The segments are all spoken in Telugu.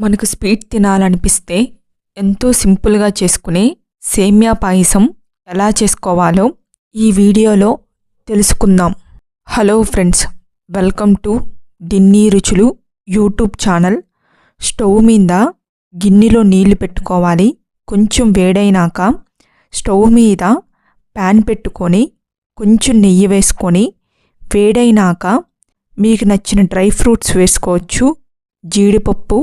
మనకు స్వీట్ తినాలనిపిస్తే ఎంతో సింపుల్గా చేసుకునే సేమ్యా పాయసం ఎలా చేసుకోవాలో ఈ వీడియోలో తెలుసుకుందాం. హలో ఫ్రెండ్స్, వెల్కమ్ టు డిన్నీ రుచులు యూట్యూబ్ ఛానల్. స్టవ్ మీద గిన్నెలో నీళ్లు పెట్టుకోవాలి. కొంచెం వేడైనాక స్టవ్ మీద ప్యాన్ పెట్టుకొని కొంచెం నెయ్యి వేసుకొని వేడైనాక మీకు నచ్చిన డ్రై ఫ్రూట్స్ వేసుకోవచ్చు. జీడిపప్పు,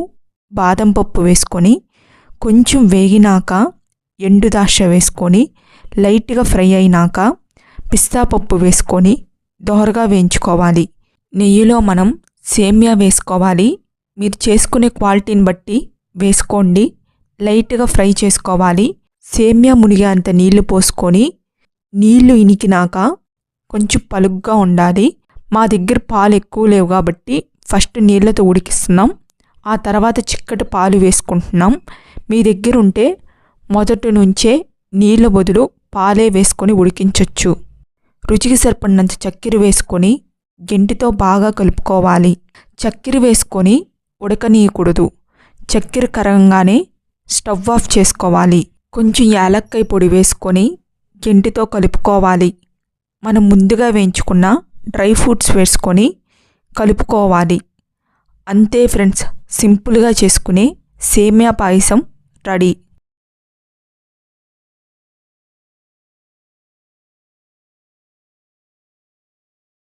బాదం పప్పు వేసుకొని కొంచెం వేగినాక ఎండు ద్రాక్ష వేసుకొని లైట్గా ఫ్రై అయినాక పిస్తా పప్పు వేసుకొని దోరగా వేయించుకోవాలి. నెయ్యిలో మనం సేమ్యా వేసుకోవాలి. మీరు చేసుకునే క్వాలిటీని బట్టి వేసుకోండి. లైట్గా ఫ్రై చేసుకోవాలి. సేమ్యా మునిగేంత నీళ్లు పోసుకొని నీళ్లు ఇనికినాక కొంచెం పలుగ్గా ఉండాలి. మా దగ్గర పాలు ఎక్కువ లేవు కాబట్టి ఫస్ట్ నీళ్ళతో ఉడికిస్తున్నాం. ఆ తర్వాత చిక్కటి పాలు వేసుకుంటున్నాం. మీ దగ్గర ఉంటే మొదటి నుంచే నీళ్ళ బదులు పాలే వేసుకొని ఉడికించవచ్చు. రుచికి సరిపడినంత చక్కెర వేసుకొని గెంటితో బాగా కలుపుకోవాలి. చక్కెర వేసుకొని ఉడకనీయకూడదు. చక్కెర కరగంగానే స్టవ్ ఆఫ్ చేసుకోవాలి. కొంచెం యాలక్కాయ పొడి వేసుకొని గెంటితో కలుపుకోవాలి. మనం ముందుగా వేయించుకున్న డ్రై ఫ్రూట్స్ వేసుకొని కలుపుకోవాలి. అంతే ఫ్రెండ్స్, సింపుల్గా చేసుకునే సేమ్యా పాయసం రెడీ.